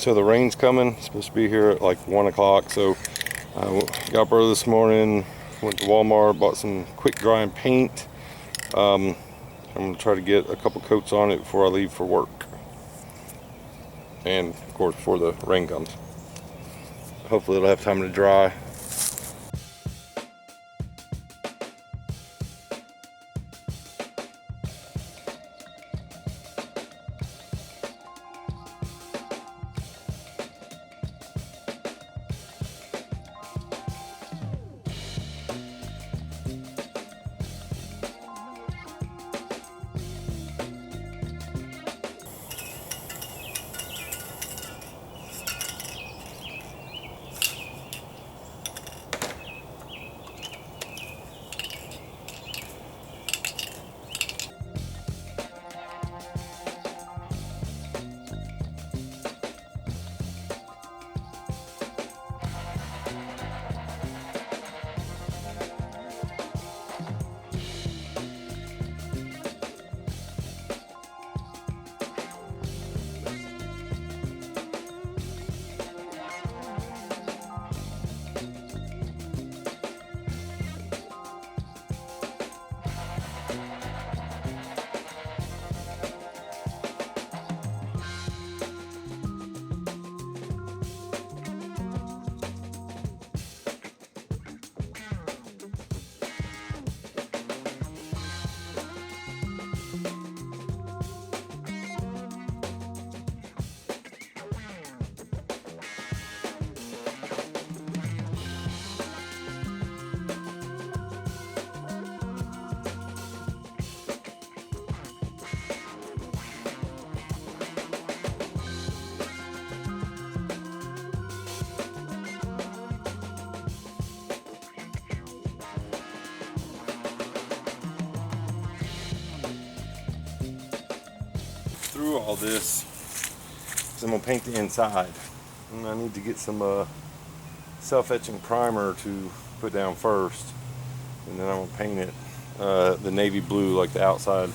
So the rain's coming. It's supposed to be here at like 1 o'clock. So I got up early this morning, went to Walmart, bought some quick drying paint. I'm gonna try to get a couple coats on it before I leave for work, and of course before the rain comes. Hopefully it'll have time to dry. Through all this, so I'm gonna paint the inside, and I need to get some self-etching primer to put down first, and then I'm gonna paint it the navy blue, like the outside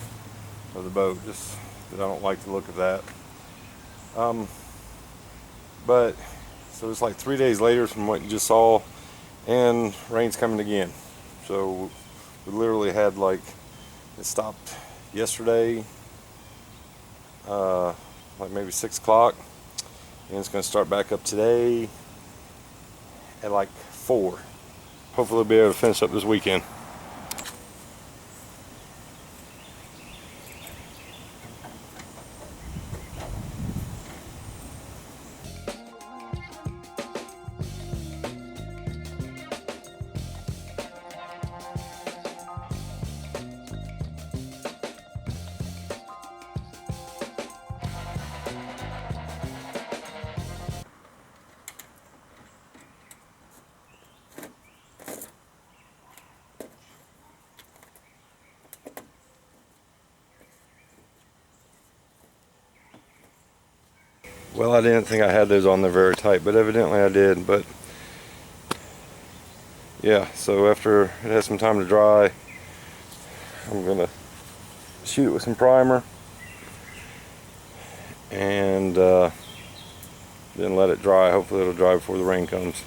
of the boat, just because I don't like the look of that. But so it's like 3 days later from what you just saw, and rain's coming again. So we literally had, like, it stopped yesterday, like maybe 6 o'clock, and it's going to start back up today at like 4. Hopefully we'll be able to finish up this weekend. Well, I didn't think I had those on there very tight, but evidently I did. But yeah, so after it has some time to dry, I'm gonna shoot it with some primer, and then let it dry. Hopefully it'll dry before the rain comes.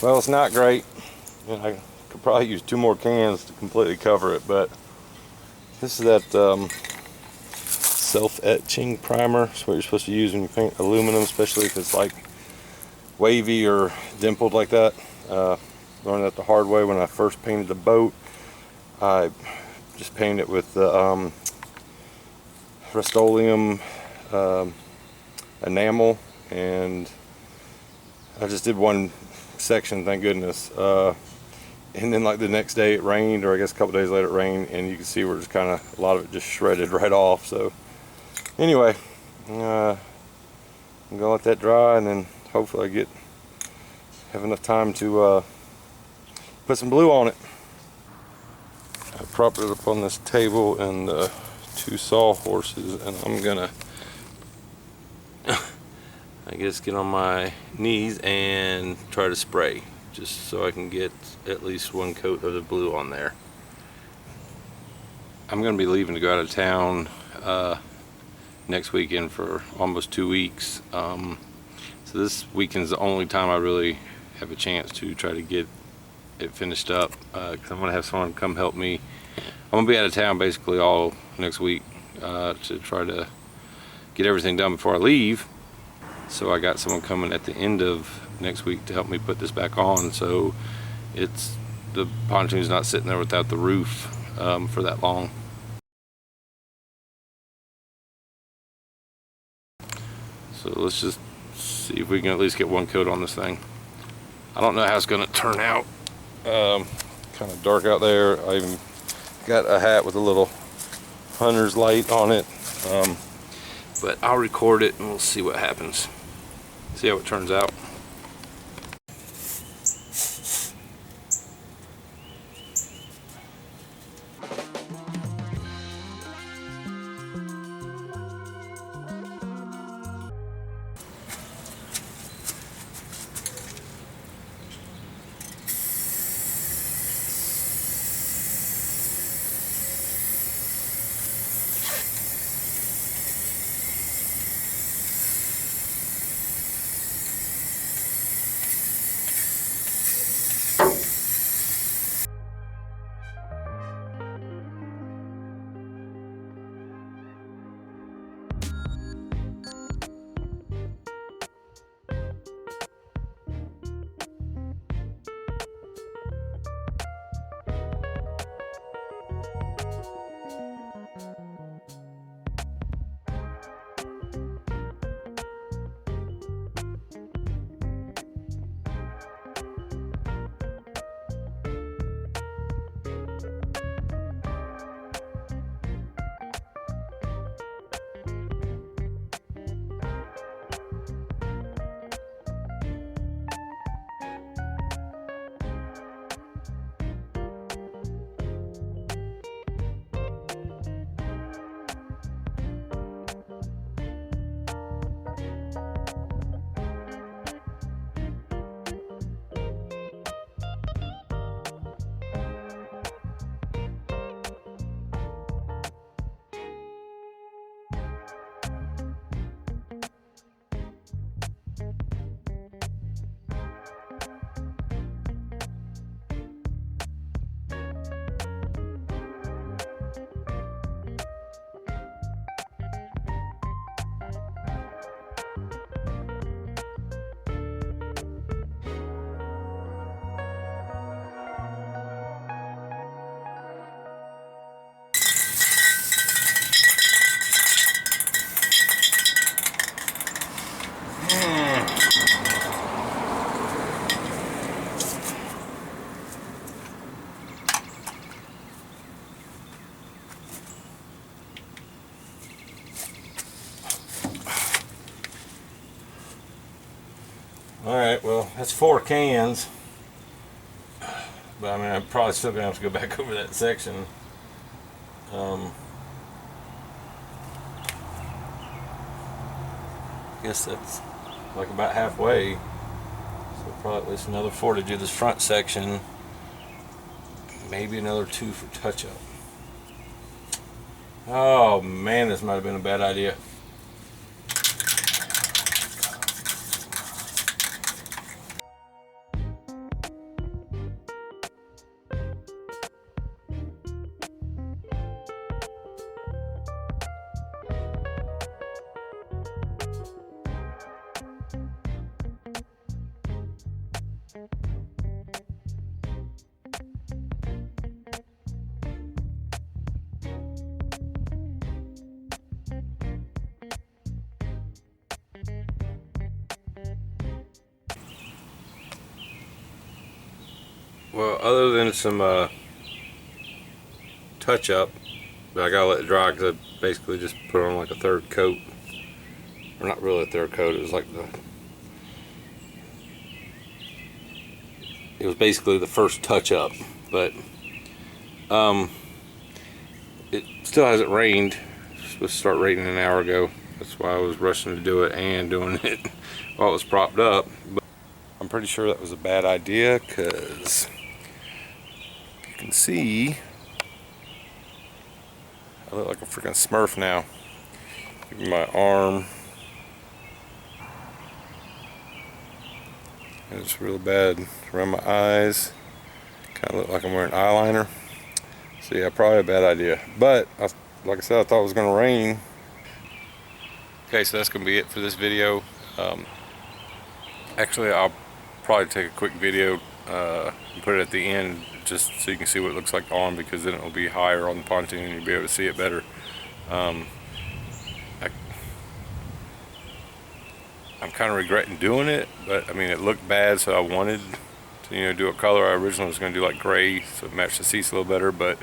Well, it's not great. And I could probably use 2 more cans to completely cover it, but this is that self-etching primer. It's what you're supposed to use when you paint aluminum, especially if it's like wavy or dimpled like that. Learned that the hard way when I first painted the boat. I just painted it with the Rust-Oleum enamel, and I just did one section, thank goodness. And then like the next day it rained, or I guess a couple days later it rained, and you can see where it's kind of a lot of it just shredded right off. So anyway, I'm gonna let that dry, and then hopefully I have enough time to put some blue on it. I propped it up on this table and 2 sawhorses, and I'm gonna I guess get on my knees and try to spray, just so I can get at least 1 coat of the blue on there. I'm gonna be leaving to go out of town next weekend for almost 2 weeks. So this weekend's the only time I really have a chance to try to get it finished up, because I'm gonna have someone come help me. I'm gonna be out of town basically all next week to try to get everything done before I leave. So I got someone coming at the end of next week to help me put this back on, so the pontoon's not sitting there without the roof for that long. So let's just see if we can at least get 1 coat on this thing. I don't know how it's gonna turn out. Kind of dark out there. I even got a hat with a little hunter's light on it. But I'll record it and we'll see what happens. See how it turns out. Alright, well, that's 4 cans. But I mean, I'm probably still gonna have to go back over that section. I guess that's like about halfway. So probably at least another 4 to do this front section. Maybe another 2 for touch-up. Oh man, this might have been a bad idea. Well, other than some touch up, but I gotta let it dry because I basically just put on like a third coat, or not really a third coat. It was basically the first touch up, but it still hasn't rained. It's supposed to start raining an hour ago. That's why I was rushing to do it and doing it while it was propped up. But I'm pretty sure that was a bad idea because you can see I look like a freaking Smurf now. Give me my arm. And it's real bad around my eyes. Kind of look like I'm wearing eyeliner. So yeah, probably a bad idea. But like I said, I thought it was going to rain. Okay, so that's going to be it for this video. Actually, I'll probably take a quick video and put it at the end just so you can see what it looks like on, because then it will be higher on the pontoon and you'll be able to see it better. I'm kind of regretting doing it, but I mean, it looked bad, so I wanted to, do a color. I originally was going to do like gray so it matched the seats a little better, but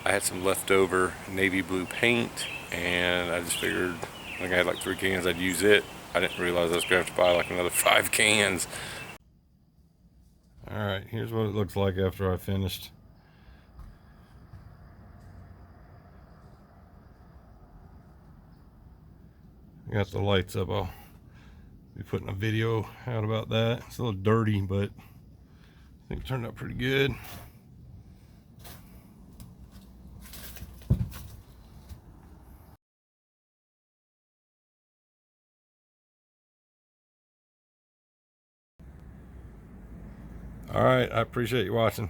I had some leftover navy blue paint and I just figured, I think I had like 3 cans, I'd use it. I didn't realize I was going to have to buy like another 5 cans. Alright, here's what it looks like after I finished. I got the lights up. I'll be putting a video out about that. It's a little dirty, but I think it turned out pretty good. Alright, I appreciate you watching.